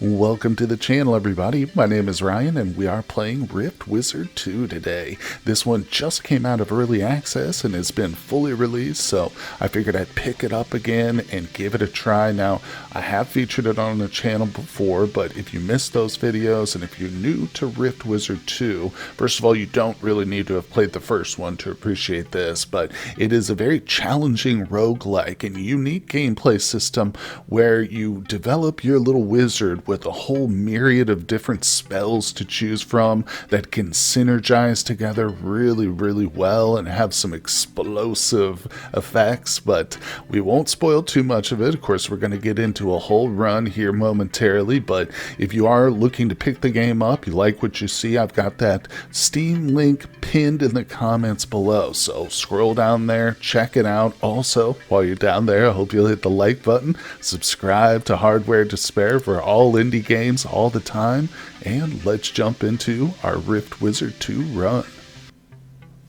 Welcome to the channel, everybody. My name is Ryan, and we are playing Rift Wizard 2 today. This one just came out of early access and has been fully released, so I figured I'd pick it up again and give it a try. Now, I have featured it on the channel before, but if you missed those videos and if you're new to Rift Wizard 2, first of all, you don't really need to have played the first one to appreciate this, but it is a very challenging roguelike and unique gameplay system where you develop your little wizard with a whole myriad of different spells to choose from that can synergize together really well and have some explosive effects, but we won't spoil too much of it. Of course, we're going to get into a whole run here momentarily, but if you are looking to pick the game up, you like what you see, I've got that Steam link pinned in the comments below, so scroll down there, check it out. Also, while you're down there, I hope you'll hit the like button, subscribe to Hardware to Spare for all indie games all the time, and let's jump into our Rift Wizard 2 run.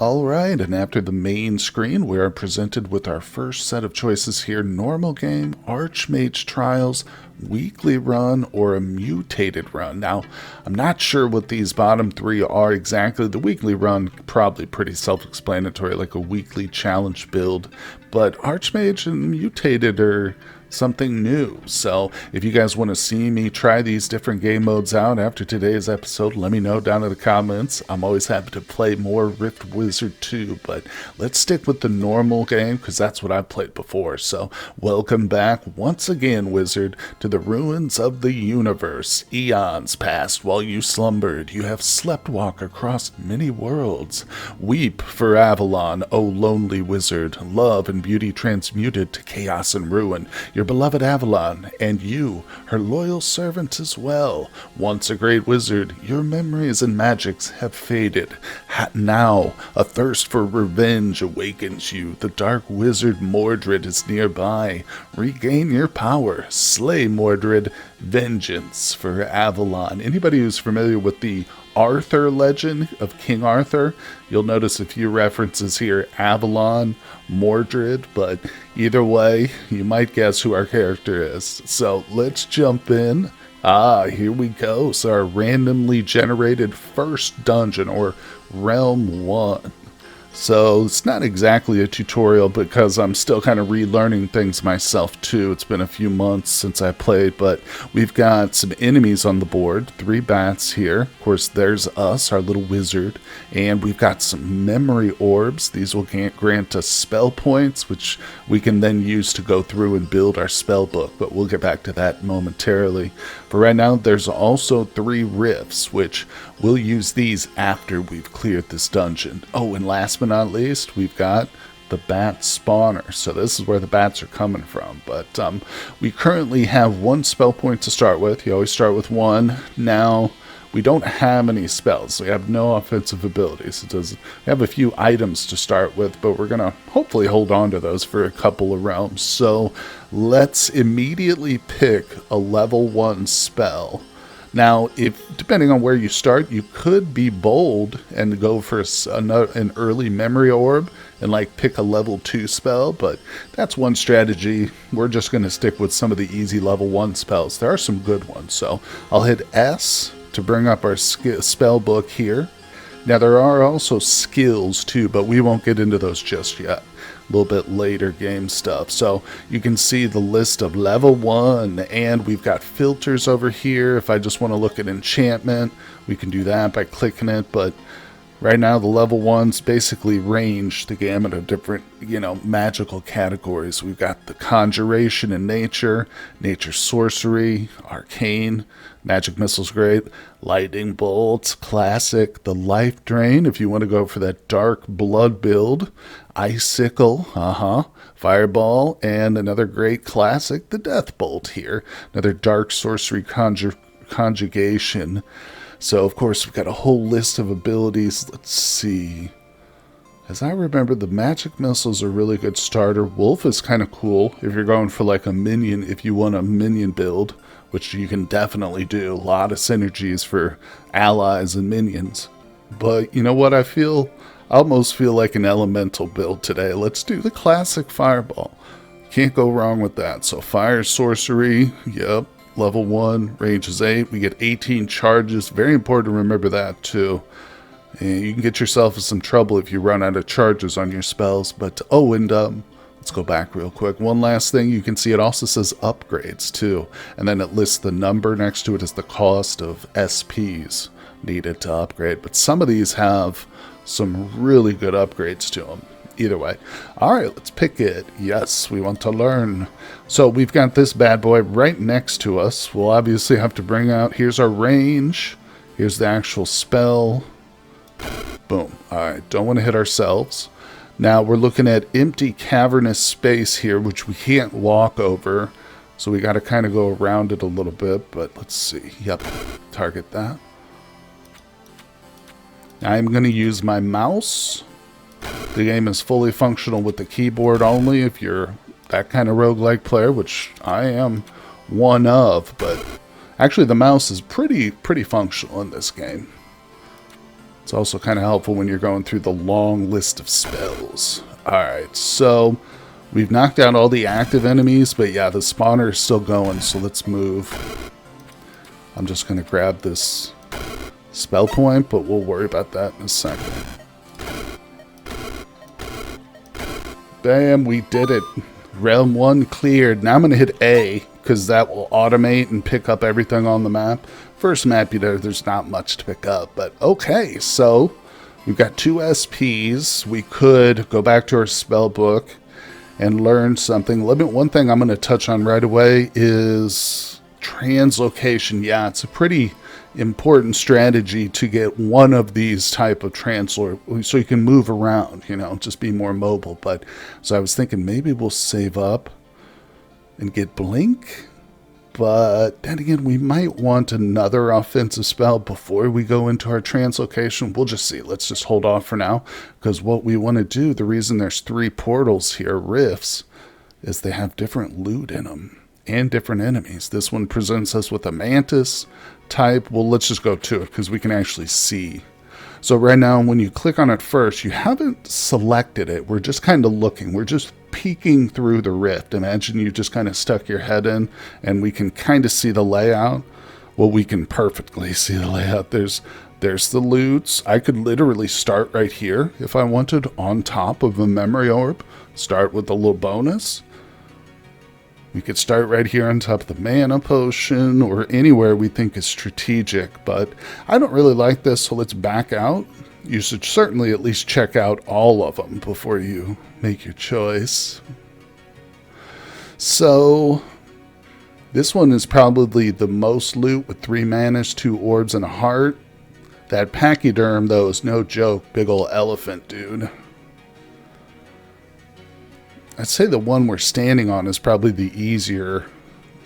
Alright, and after the main screen, we are presented with our first set of choices here: normal game, Archmage Trials, weekly run, or a mutated run. Now, I'm not sure what these bottom three are exactly. The weekly run, probably pretty self-explanatory, like a weekly challenge build, but Archmage and mutated are something new. So if you guys want to see me try these different game modes out after today's episode, let me know down in the comments. I'm always happy to play more Rift Wizard 2, but let's stick with the normal game because that's what I've played before. So welcome back once again, Wizard, to the ruins of the universe. Eons passed while you slumbered. You have sleptwalked across many worlds. Weep for Avalon, O lonely wizard. Love and beauty transmuted to chaos and ruin. Your beloved Avalon, and you, her loyal servant as well. Once a great wizard, your memories and magics have faded. Now, a thirst for revenge awakens you. The dark wizard Mordred is nearby. Regain your power. Slay Mordred. Vengeance for Avalon. Anybody who's familiar with the Arthur legend of King Arthur, you'll notice a few references here: Avalon, Mordred, but either way, you might guess who our character is. So let's jump in. Here we go. So our randomly generated first dungeon, or Realm 1. So it's not exactly a tutorial because I'm still kind of relearning things myself too. It's been a few months since I played, but we've got some enemies on the board, 3 bats here. Of course, there's us, our little wizard, and we've got some memory orbs. These will grant us spell points, which we can then use to go through and build our spell book, but we'll get back to that momentarily. For right now, there's also 3 rifts, which we'll use these after we've cleared this dungeon. Oh, and last but not least, we've got the bat spawner. So this is where the bats are coming from. But we currently have 1 spell point to start with. You always start with 1. Now, we don't have any spells. We have no offensive abilities. We have a few items to start with, but we're going to hopefully hold on to those for a couple of realms. So let's immediately pick a level 1 spell. Now, depending on where you start, you could be bold and go for an early memory orb and pick a level 2 spell, but that's one strategy. We're just going to stick with some of the easy level 1 spells. There are some good ones, so I'll hit S to bring up our spell book here. Now, there are also skills too, but we won't get into those just yet. A little bit later game stuff. So you can see the list of level 1, and we've got filters over here. If I just want to look at enchantment, we can do that by clicking it, but right now the level 1s basically range the gamut of different, magical categories. We've got the conjuration in nature sorcery, arcane, magic missiles great, lightning bolts, classic, the life drain if you want to go for that dark blood build, icicle, fireball, and another great classic, the death bolt here, another dark sorcery conjugation. So of course we've got a whole list of abilities. Let's see. As I remember, the magic missiles are a really good starter. Wolf is kind of cool if you're going for a minion, if you want a minion build, which you can definitely do. A lot of synergies for allies and minions. But you know what? I almost feel like an elemental build today. Let's do the classic fireball. Can't go wrong with that. So fire sorcery, yep. level 1, range is 8. We get 18 charges. Very important to remember that too. And you can get yourself in some trouble if you run out of charges on your spells. But, oh, and let's go back real quick. One last thing, you can see it also says upgrades too. And then it lists the number next to it as the cost of SPs needed to upgrade. But some of these have some really good upgrades to them. Either way. All right, let's pick it. Yes, we want to learn. So we've got this bad boy right next to us. We'll obviously have to bring out, here's our range. Here's the actual spell. Boom. All right, don't want to hit ourselves. Now we're looking at empty cavernous space here, which we can't walk over. So we got to kind of go around it a little bit, but let's see. Yep, target that. I'm going to use my mouse. The game is fully functional with the keyboard only if you're that kind of roguelike player, which I am one of, but actually the mouse is pretty functional in this game. It's also kind of helpful when you're going through the long list of spells. Alright, so we've knocked out all the active enemies, but yeah, the spawner is still going, so let's move. I'm just going to grab this spell point, but we'll worry about that in a second. Bam, we did it. Realm 1 cleared. Now I'm going to hit A, because that will automate and pick up everything on the map. First map, there's not much to pick up, but okay, so we've got 2 SPs. We could go back to our spell book and learn something. One thing I'm going to touch on right away is translocation. Yeah, it's a pretty important strategy to get one of these type of translor so you can move around, just be more mobile. But so I was thinking maybe we'll save up and get blink, but then again we might want another offensive spell before we go into our translocation. We'll just see. Let's just hold off for now, because what we want to do, the reason there's 3 portals here, rifts, is they have different loot in them and different enemies. This one presents us with a mantis type. Well, let's just go to it because we can actually see. So right now when you click on it first, you haven't selected it. We're just kind of looking. We're just peeking through the rift. Imagine you just kind of stuck your head in and we can kind of see the layout. Well, we can perfectly see the layout. There's the loots. I could literally start right here if I wanted, on top of a memory orb. Start with a little bonus. We could start right here on top of the mana potion or anywhere we think is strategic, but I don't really like this, so let's back out. You should certainly at least check out all of them before you make your choice. So this one is probably the most loot with 3 manas, 2 orbs, and a heart. That pachyderm, though, is no joke. Big ol' elephant, dude. I'd say the one we're standing on is probably the easier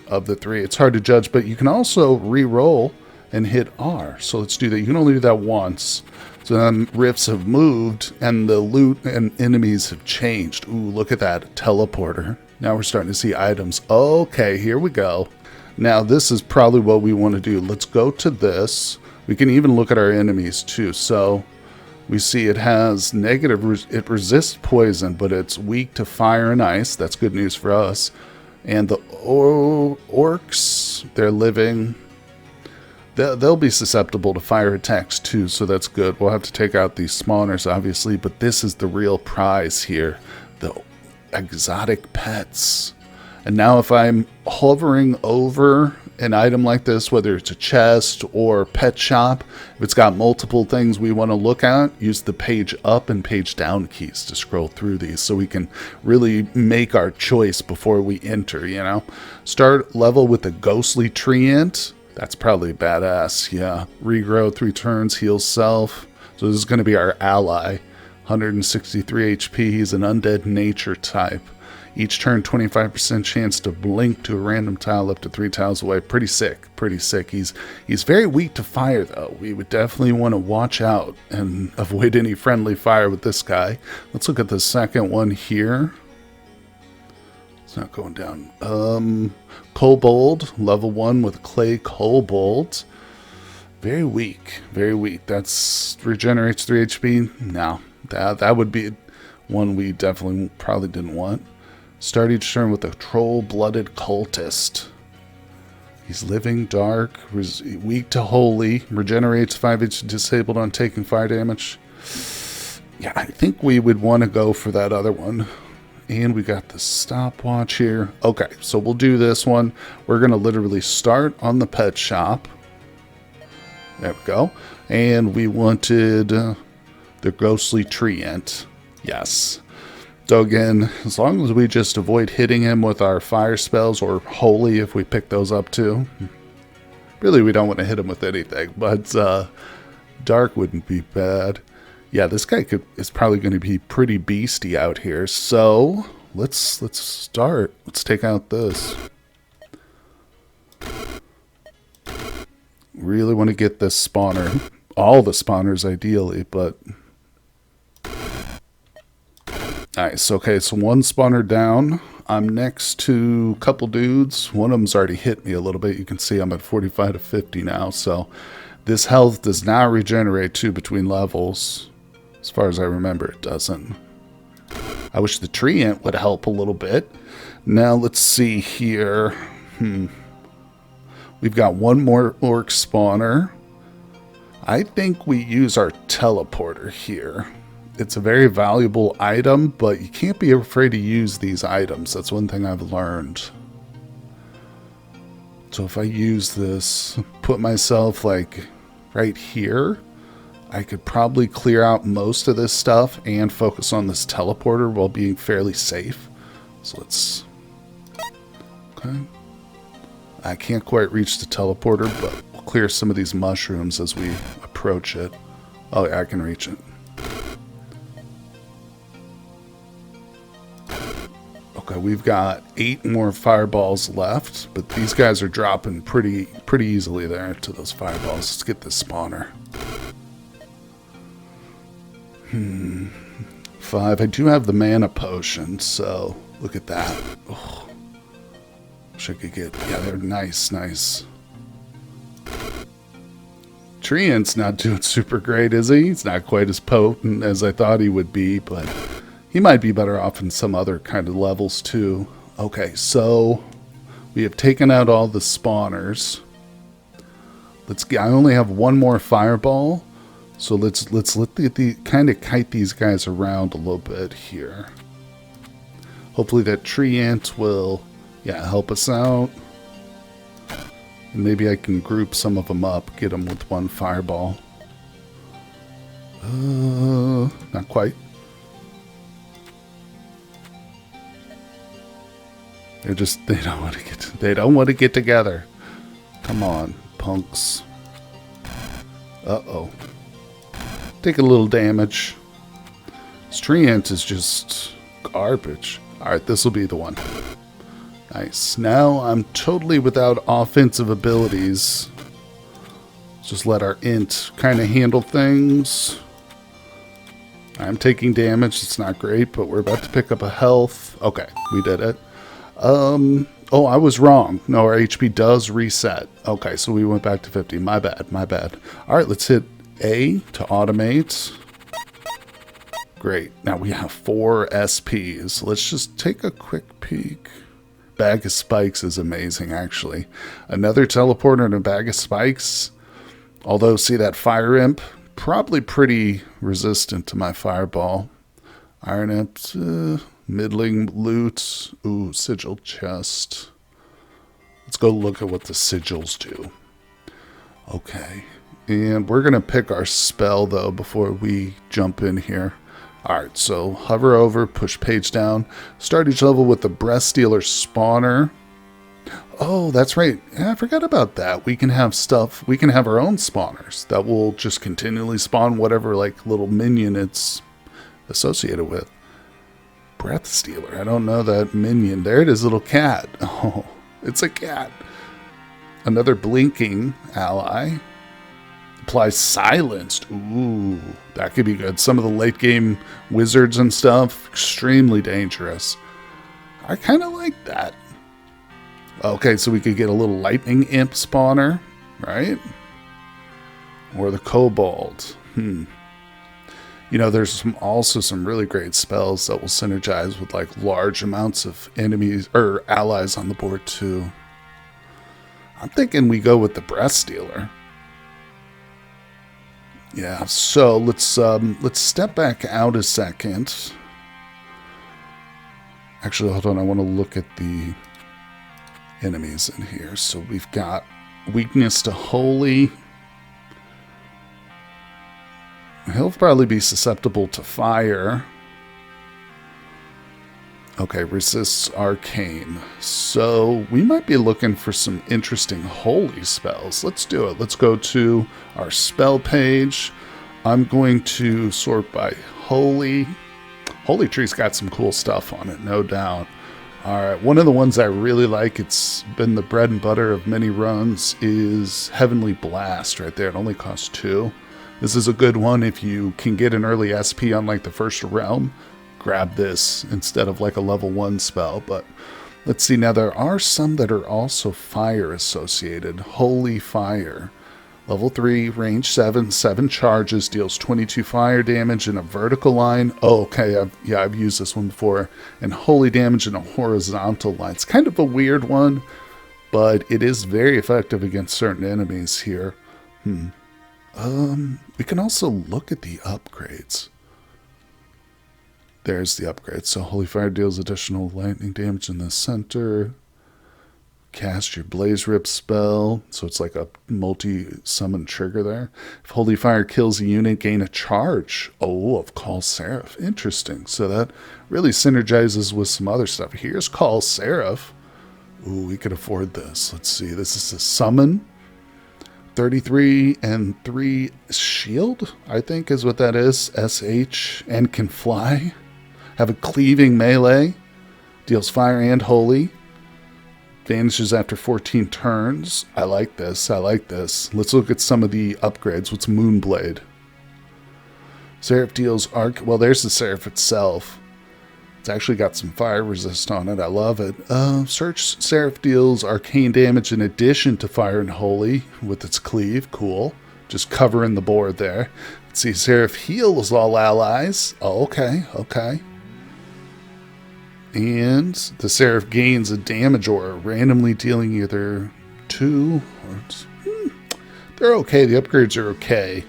of the 3. It's hard to judge, but you can also re-roll and hit R. So let's do that. You can only do that once. So then rifts have moved and the loot and enemies have changed. Ooh, look at that. Teleporter. Now we're starting to see items. Okay, here we go. Now this is probably what we want to do. Let's go to this. We can even look at our enemies too. So we see it has negative, it resists poison, but it's weak to fire and ice. That's good news for us. And the orcs, they're living. They'll be susceptible to fire attacks too, so that's good. We'll have to take out these spawners, obviously, but this is the real prize here. The exotic pets. And now if I'm hovering over an item like this, whether it's a chest or pet shop, if it's got multiple things we want to look at, use the page up and page down keys to scroll through these so we can really make our choice before we enter, Start level with the ghostly treant. That's probably badass, yeah. Regrow 3 turns, heal self. So this is going to be our ally. 163 HP, he's an undead nature type. Each turn, 25% chance to blink to a random tile up to 3 tiles away. Pretty sick, pretty sick. He's very weak to fire, though. We would definitely want to watch out and avoid any friendly fire with this guy. Let's look at the second one here. It's not going down. Kobold, level 1 with Clay Kobold. Very weak, very weak. That's regenerates 3 HP. No, that would be one we definitely probably didn't want. Start each turn with a troll-blooded cultist. He's living, dark, weak to holy, regenerates 5 HP disabled on taking fire damage. Yeah, I think we would want to go for that other one. And we got the stopwatch here. Okay, so we'll do this one. We're going to literally start on the pet shop. There we go. And we wanted the ghostly treant. Yes. So again, as long as we just avoid hitting him with our fire spells, or holy if we pick those up too. Really, we don't want to hit him with anything, but dark wouldn't be bad. Yeah, this guy is probably going to be pretty beasty out here. So let's start. Let's take out this. Really want to get this spawner. All the spawners ideally, but nice. Okay, so one spawner down. I'm next to a couple dudes. One of them's already hit me a little bit. You can see I'm at 45 to 50 now. So this health does not regenerate too between levels. As far as I remember, it doesn't. I wish the treant would help a little bit. Now let's see here. We've got one more orc spawner. I think we use our teleporter here. It's a very valuable item, but you can't be afraid to use these items. That's one thing I've learned. So if I use this, put myself like right here, I could probably clear out most of this stuff and focus on this teleporter while being fairly safe. So let's... Okay. I can't quite reach the teleporter, but we'll clear some of these mushrooms as we approach it. Oh yeah, I can reach it. Okay, we've got 8 more fireballs left, but these guys are dropping pretty easily there to those fireballs. Let's get this spawner. 5. I do have the mana potion, so look at that. Oh, wish I could get... Yeah, they're nice. Treant's not doing super great, is he? He's not quite as potent as I thought he would be, but he might be better off in some other kind of levels too. Okay, so we have taken out all the spawners. I only have one more fireball, so let's let the kind of kite these guys around a little bit here. Hopefully that treant will, yeah, help us out. And maybe I can group some of them up, get them with one fireball. Not quite. They don't want to get together. Come on, punks. Uh-oh. Take a little damage. This treant is just garbage. Alright, this will be the one. Nice. Now I'm totally without offensive abilities. Just let our int kind of handle things. I'm taking damage. It's not great, but we're about to pick up a health. Okay, we did it. Oh, I was wrong. No, our HP does reset. Okay, so we went back to 50. My bad. All right, let's hit A to automate. Great. Now we have 4 SPs. Let's just take a quick peek. Bag of spikes is amazing, actually. Another teleporter and a bag of spikes. Although, see that fire imp? Probably pretty resistant to my fireball. Iron imp, middling loot. Ooh, sigil chest. Let's go look at what the sigils do. Okay. And we're going to pick our spell, though, before we jump in here. Alright, so hover over, push page down. Start each level with the Breath Stealer spawner. Oh, that's right. Yeah, I forgot about that. We can have stuff. We can have our own spawners that will just continually spawn whatever like little minion it's associated with. Breath Stealer. I don't know that minion. There it is, little cat. Oh, it's a cat. Another blinking ally. Applies silenced. Ooh, that could be good. Some of the late game wizards and stuff, extremely dangerous. I kind of like that. Okay, so we could get a little lightning imp spawner, right? Or the kobold. You know, there's also some really great spells that will synergize with like large amounts of enemies or allies on the board too. I'm thinking we go with the breast stealer. Yeah, so let's step back out a second. Actually, hold on, I want to look at the enemies in here. So we've got weakness to holy. He'll probably be susceptible to fire. Okay, resists arcane. So we might be looking for some interesting holy spells. Let's do it. Let's go to our spell page. I'm going to sort by holy. Holy Tree's got some cool stuff on it, no doubt. Alright, one of the ones I really like, it's been the bread and butter of many runs, is Heavenly Blast right there. It only costs 2. This is a good one if you can get an early SP on like the first realm. Grab this instead of like a level 1 spell. But let's see, now there are some that are also fire associated. Holy Fire. Level 3, range 7, 7 charges, deals 22 fire damage in a vertical line. Oh, okay, I've used this one before. And holy damage in a horizontal line. It's kind of a weird one, but it is very effective against certain enemies here. We can also look at the upgrades. There's the upgrade. So Holy Fire deals additional lightning damage in the center. Cast your Blaze Rip spell. So it's like a multi-summon trigger there. If Holy Fire kills a unit, gain a charge. Oh, of Call Seraph. Interesting. So that really synergizes with some other stuff. Here's Call Seraph. Ooh, we could afford this. Let's see. This is a summon. 33 and 3 shield, I think is what that is. SH, and can fly. Have a cleaving melee. Deals fire and holy. Vanishes after 14 turns. I like this. I like this. Let's look at some of the upgrades. What's Moonblade? Seraph deals arc. Well, there's the Seraph itself. It's actually got some fire resist on it. I love it. Search Seraph deals arcane damage in addition to fire and holy with its cleave. Cool. Just covering the board there. Let's see. Seraph heals all allies. Oh, okay. Okay. And the Seraph gains a damage aura, randomly dealing either 2 or... they're okay. The upgrades are okay.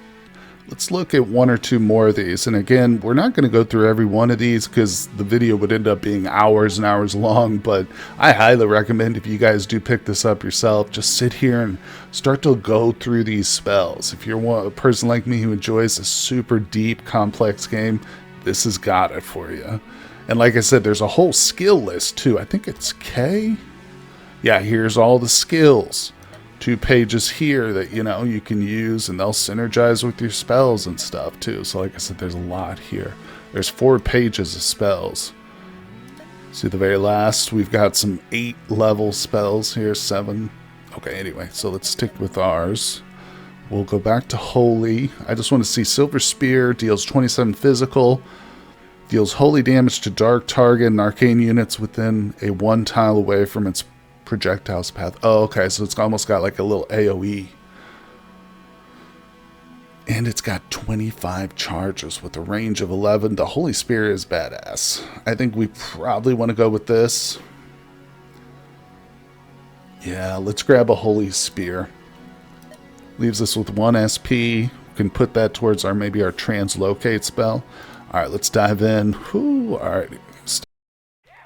Let's look at 1 or 2 more of these. And again, we're not going to go through every one of these because the video would end up being hours and hours long. But I highly recommend if you guys do pick this up yourself, just sit here and start to go through these spells. If you're a person like me who enjoys a super deep, complex game, this has got it for you. And like I said, there's a whole skill list too. I think it's K. Yeah, here's all the skills. 2 pages here that, you know, you can use, and they'll synergize with your spells and stuff too. So like I said, there's a lot here. There's 4 pages of spells. See the very last, we've got some 8 level spells here, 7. Okay, anyway, so let's stick with ours. We'll go back to Holy. I just want to see Silver Spear, deals 27 physical. Deals holy damage to dark target and arcane units within a 1 tile away from its projectile's path. Oh, okay, so it's almost got like a little AoE. And it's got 25 charges with a range of 11. The Holy Spear is badass. I think we probably want to go with this. Yeah, let's grab a Holy Spear. Leaves us with 1 SP. We can put that towards maybe our Translocate spell. Alright, let's dive in. Whew, alright.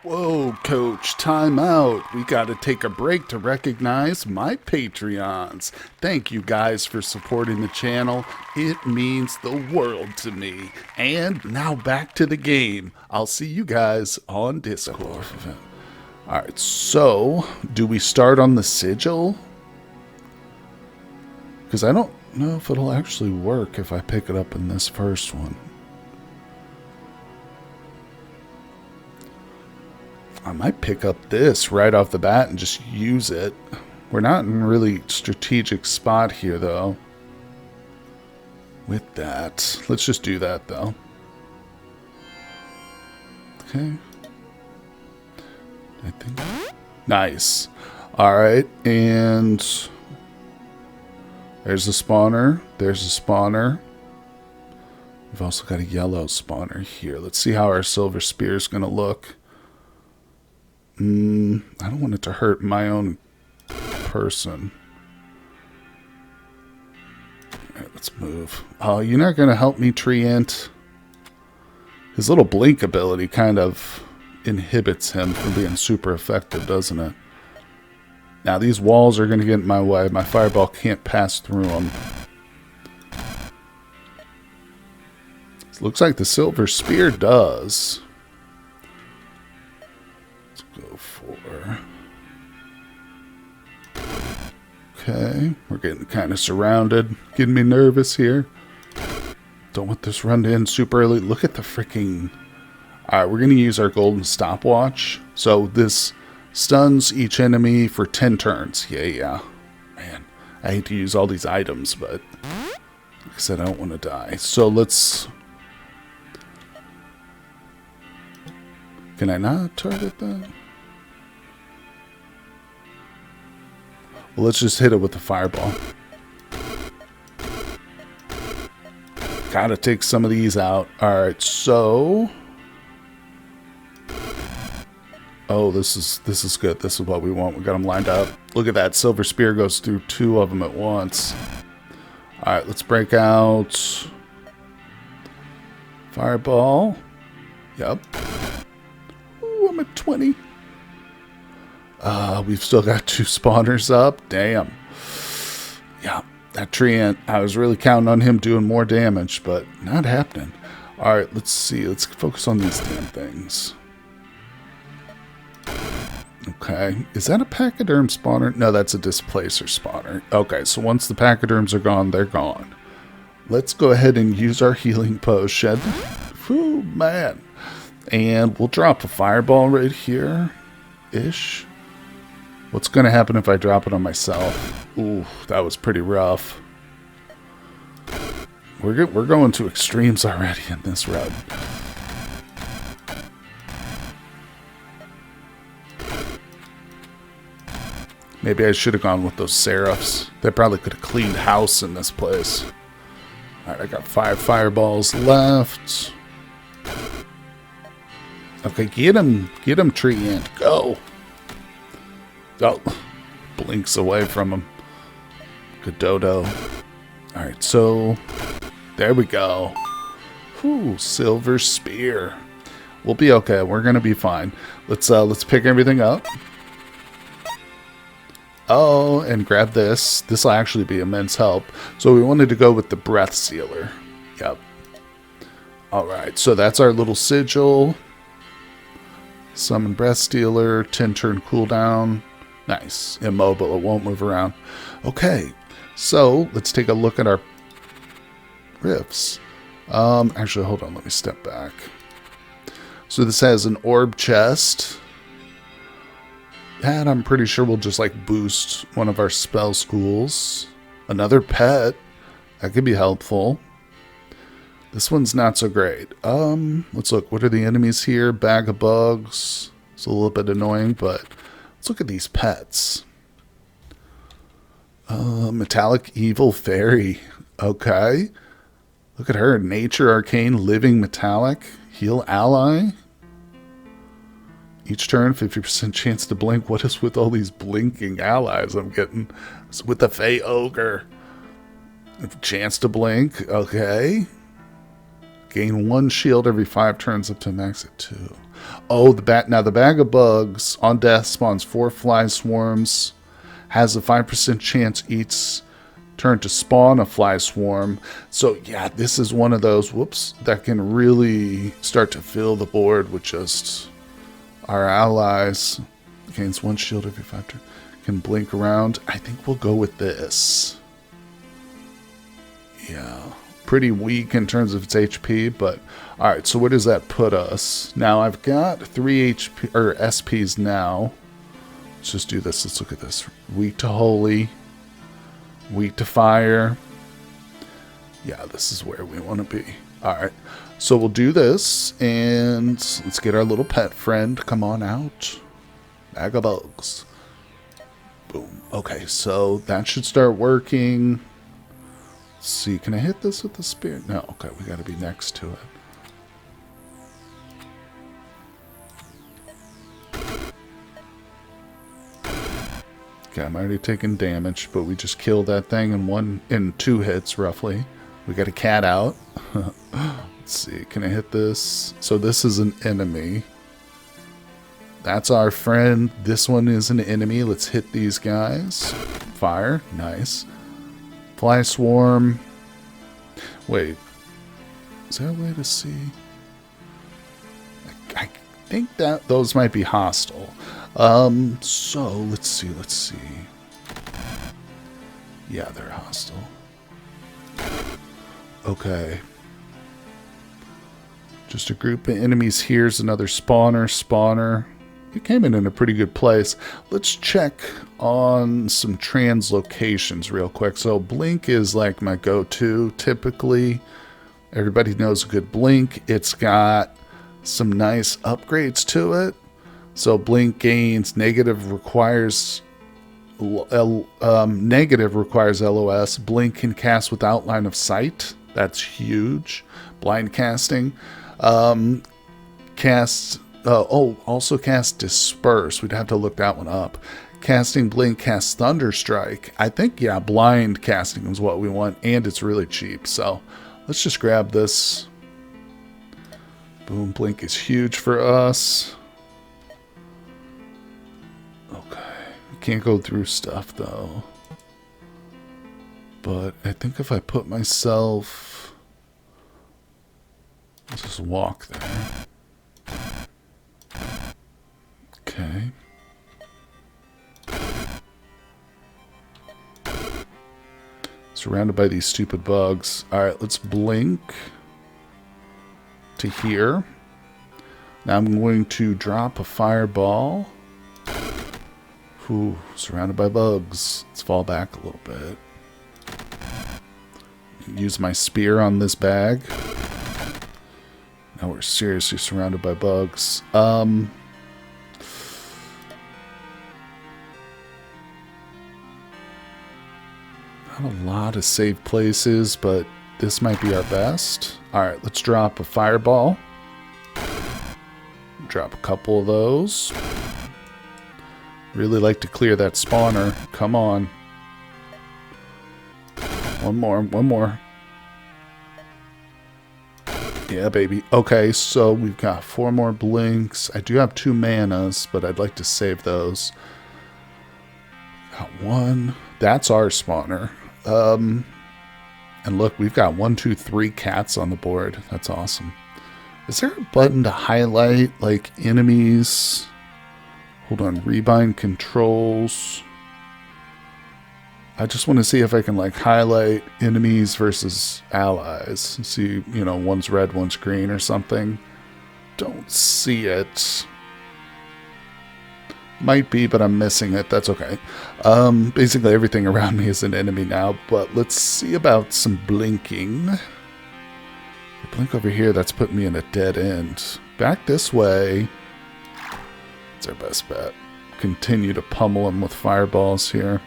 Whoa, coach, time out. We gotta take a break to recognize my Patreons. Thank you guys for supporting the channel. It means the world to me. And now back to the game. I'll see you guys on Discord. Alright, so do we start on the sigil? Because I don't know if it'll actually work if I pick it up in this first one. I might pick up this right off the bat and just use it. We're not in a really strategic spot here, though. With that, let's just do that, though. Okay. I think. Nice. All right, and there's the spawner. There's the spawner. We've also got a yellow spawner here. Let's see how our Silver Spear is going to look. I don't want it to hurt my own person. All right, let's move. Oh, you're not going to help me, Treant? His little blink ability kind of inhibits him from being super effective, doesn't it? Now, these walls are going to get in my way. My fireball can't pass through them. It looks like the silver spear does. Let's go for... Okay, we're getting kind of surrounded. Getting me nervous here. Don't want this run in super early. Look at the freaking... Alright, we're going to use our golden stopwatch. So this stuns each enemy for 10 turns. Yeah. Man, I hate to use all these items, but... Like I said, I don't want to die. So let's... Can I not target that? Well, let's just hit it with the fireball. Gotta take some of these out. Alright, so... Oh, this is good. This is what we want. We got them lined up. Look at that. Silver spear goes through 2 of them at once. Alright, let's break out... Fireball. Yep. Ooh, I'm at 20. We've still got 2 spawners up. Damn. Yeah. That Treant, I was really counting on him doing more damage, but not happening. Alright, let's see. Let's focus on these damn things. Okay. Is that a pachyderm spawner? No, that's a displacer spawner. Okay, so once the pachyderms are gone, they're gone. Let's go ahead and use our healing potion. Whew, man. And we'll drop a fireball right here-ish. What's going to happen if I drop it on myself? Ooh, that was pretty rough. We're going to extremes already in this run. Maybe I should have gone with those seraphs. They probably could have cleaned house in this place. Alright, I got 5 fireballs left. Okay, get him, Treant. Go! Oh, blinks away from him. Good dodo. Alright, so there we go. Whew, silver spear. We'll be okay. We're gonna be fine. Let's pick everything up. Oh, and grab this. This will actually be immense help. So we wanted to go with the breath sealer. Yep. Alright, so that's our little sigil. Summon breath stealer, 10 turn cooldown. Nice. Immobile. It won't move around. Okay. So, let's take a look at our rifts. Actually, hold on. Let me step back. So, this has an orb chest. That, I'm pretty sure, will just, like, boost one of our spell schools. Another pet. That could be helpful. This one's not so great. Let's look. What are the enemies here? Bag of bugs. It's a little bit annoying, but... Let's look at these pets. Metallic Evil Fairy. Okay. Look at her. Nature Arcane Living Metallic. Heal Ally. Each turn, 50% chance to blink. What is with all these blinking allies I'm getting? It's with the Fey Ogre. Chance to blink. Okay. Gain 1 shield every 5 turns up to max at 2. Oh, now the bag of bugs on death spawns 4 fly swarms. Has a 5% chance each turn to spawn a fly swarm. So yeah, this is one of those, whoops, that can really start to fill the board with just our allies. Gains 1 shield every 5 turns. Can blink around. I think we'll go with this. Yeah. Pretty weak in terms of its HP, but alright, so where does that put us? Now I've got 3 HP or SPs now. Let's just do this. Let's look at this. Weak to holy, weak to fire. Yeah, this is where we want to be. Alright, so we'll do this and let's get our little pet friend. Come on out. Bag of bugs. Boom. Okay, so that should start working. Let's see, can I hit this with the spear? No, okay, we gotta be next to it. Okay, I'm already taking damage, but we just killed that thing in 2 hits, roughly. We got a cat out. Let's see, can I hit this? So this is an enemy. That's our friend. This one is an enemy. Let's hit these guys. Fire. Nice. Fly swarm. Wait. Is there a way to see? I think that those might be hostile. So let's see. Yeah, they're hostile. Okay. Just a group of enemies. Here's another spawner. You came in a pretty good place. Let's check on some translocations real quick. So blink is like my go-to typically. Everybody knows a good blink. It's got some nice upgrades to it. So blink gains, negative requires LOS. Blink can cast without line of sight. That's huge. Blind casting. Also cast Disperse. We'd have to look that one up. Casting blink casts Thunderstrike. I think, yeah, blind casting is what we want, and it's really cheap. So let's just grab this. Boom, blink is huge for us. Okay, we can't go through stuff though. But I think if I put myself... Let's just walk there. Okay. Surrounded by these stupid bugs. Alright, let's blink to here. Now I'm going to drop a fireball. Ooh, surrounded by bugs. Let's fall back a little bit. Use my spear on this bag. Now we're seriously surrounded by bugs. Not a lot of safe places, but this might be our best. Alright, let's drop a fireball. Drop a couple of those. Really like to clear that spawner. Come on. One more. Yeah, baby. Okay, so we've got 4 more blinks. I do have 2 manas, but I'd like to save those. Got 1. That's our spawner. And look, we've got 1, 2, 3 cats on the board. That's awesome. Is there a button to highlight, like, enemies? Hold on, rebind controls. I just want to see if I can, like, highlight enemies versus allies. See, you know, one's red, one's green or something. Don't see it. Might be, but I'm missing it. That's okay. Basically, everything around me is an enemy now, but let's see about some blinking. If I blink over here, that's putting me in a dead end. Back this way. It's our best bet. Continue to pummel him with fireballs here.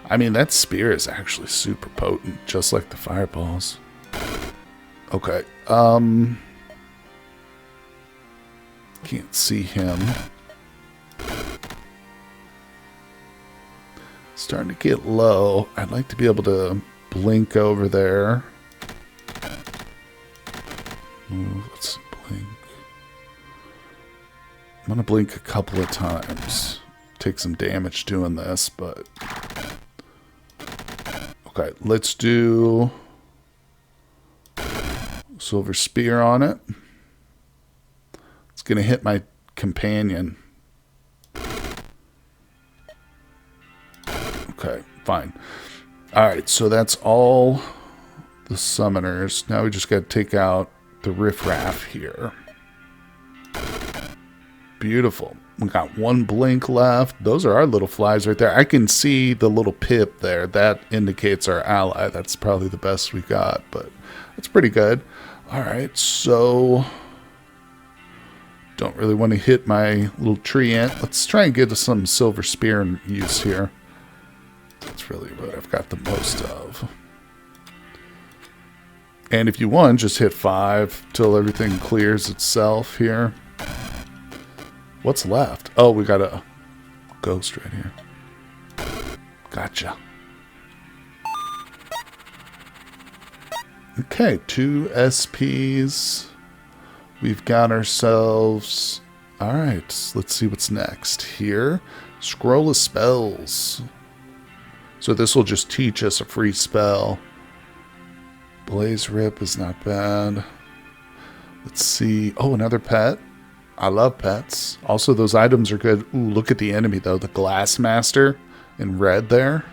I mean, that spear is actually super potent, just like the fireballs. Okay, can't see him. Starting to get low. I'd like to be able to blink over there. Ooh, let's blink. I'm gonna blink a couple of times. Take some damage doing this, but... Okay, let's do Silver Spear on it. It's going to hit my companion. Okay, fine. Alright, so that's all the summoners. Now we just got to take out the riffraff here. Beautiful. We got 1 blink left. Those are our little flies right there. I can see the little pip there. That indicates our ally. That's probably the best we got, but it's pretty good. Alright, so... Don't really want to hit my little tree ant. Let's try and get some Silver Spear in use here. That's really what I've got the most of. And if you want, just hit 5 till everything clears itself here. What's left? Oh, we got a ghost right here. Gotcha. Okay, 2 SPs. We've got ourselves... Alright, let's see what's next here. Scroll of Spells. So this will just teach us a free spell. Blaze Rip is not bad. Let's see. Oh, another pet. I love pets. Also, those items are good. Ooh, look at the enemy, though. The Glass Master in red there.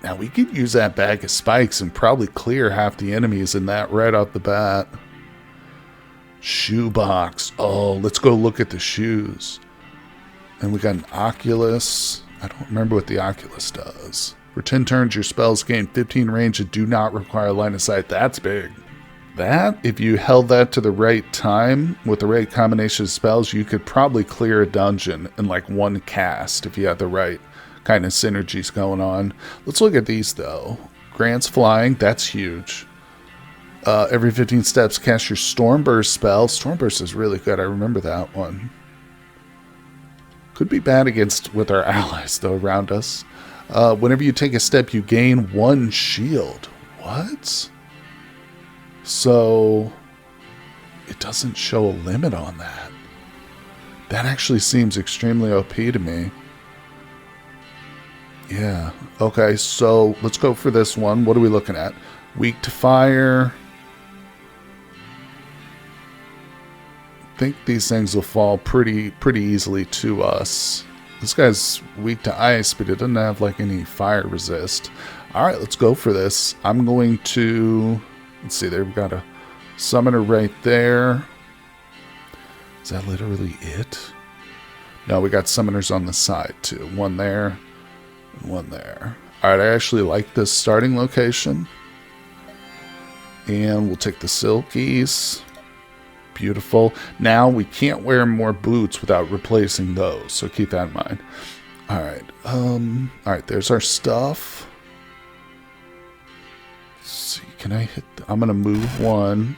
Now, we could use that bag of spikes and probably clear half the enemies in that right off the bat. Shoebox. Oh, let's go look at the shoes. And we got an Oculus. I don't remember what the Oculus does. For 10 turns, your spells gain 15 range and do not require line of sight. That's big. That, if you held that to the right time with the right combination of spells, you could probably clear a dungeon in like one cast if you had the right kind of synergies going on. Let's look at these though. Grants Flying, that's huge. Every 15 steps, cast your Stormburst spell. Stormburst is really good. I remember that one. Could be bad against with our allies though around us. Whenever you take a step, you gain 1 shield. What? So it doesn't show a limit on that. That actually seems extremely OP to me. Yeah. Okay, so let's go for this one. What are we looking at? Weak to fire. I think these things will fall pretty easily to us. This guy's weak to ice, but it doesn't have like any fire resist. Alright, let's go for this. I'm going to... Let's see, there we've got a summoner right there. Is that literally it? No, we got summoners on the side too. One there and one there. Alright, I actually like this starting location. And we'll take the silkies. Beautiful. Now we can't wear more boots without replacing those, so keep that in mind. Alright, alright, there's our stuff. Let's see, can I hit I'm gonna move one.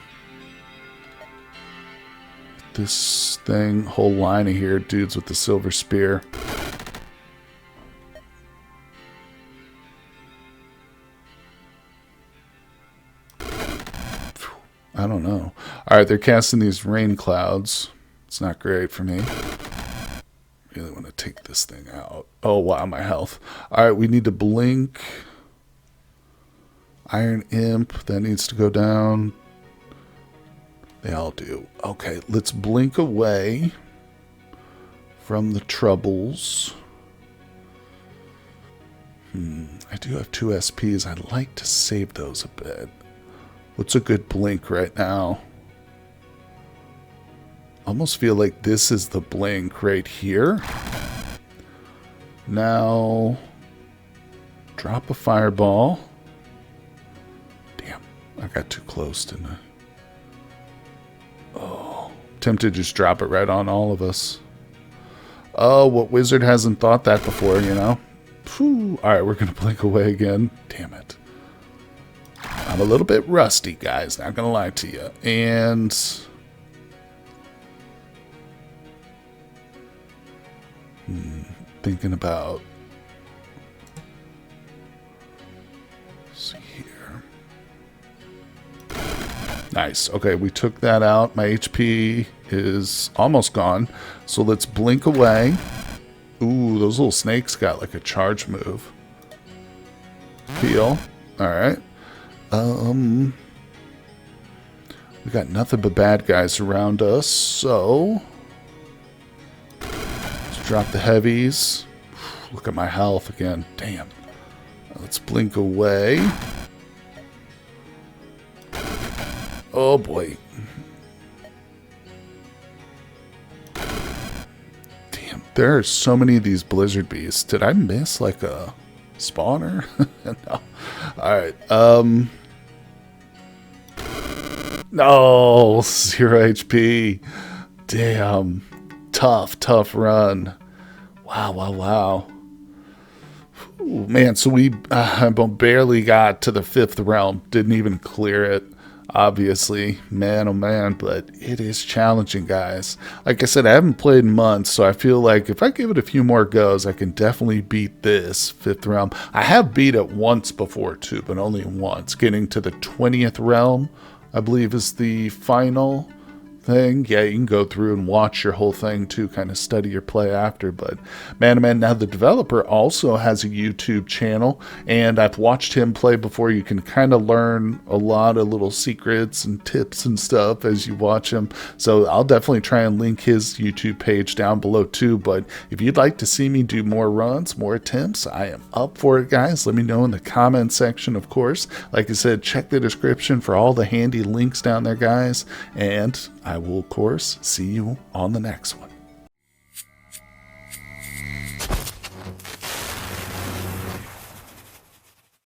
This thing, whole line of here, dudes with the silver spear. I don't know. Alright, they're casting these rain clouds. It's not great for me. Really want to take this thing out. Oh, wow, my health. Alright, we need to blink. Iron Imp, that needs to go down. They all do. Okay, let's blink away from the troubles. I do have 2 SPs. I'd like to save those a bit. What's a good blink right now? Almost feel like this is the blink right here. Now, drop a fireball. Damn, I got too close, didn't I? Oh, tempted to just drop it right on all of us. Oh, what wizard hasn't thought that before, you know? Whew. All right, we're going to blink away again. Damn it. I'm a little bit rusty, guys. Not going to lie to you. And... thinking about... Let's see here. Nice. Okay, we took that out. My HP is almost gone. So let's blink away. Ooh, those little snakes got like a charge move. Heal. Alright. We got nothing but bad guys around us, so let's drop the heavies. Look at my health again. Damn. Let's blink away. Oh boy. Damn, there are so many of these blizzard beasts. Did I miss like a spawner? No. Alright, no, 0 HP. Damn. Tough run. Wow. Ooh, man, so we barely got to the 5th realm. Didn't even clear it. Obviously, man, oh man, but it is challenging, guys. Like I said, I haven't played in months, so I feel like if I give it a few more goes, I can definitely beat this 5th realm. I have beat it once before, too, but only once. Getting to the 20th realm, I believe, is the final thing. Yeah, you can go through and watch your whole thing too, kind of study your play after. But man, man, now the developer also has a YouTube channel, and I've watched him play before. You can kind of learn a lot of little secrets and tips and stuff as you watch him. So I'll definitely try and link his YouTube page down below too. But if you'd like to see me do more runs, more attempts, I am up for it, guys. Let me know in the comment section, of course. Like I said, check the description for all the handy links down there, guys. And I will, of course, see you on the next one.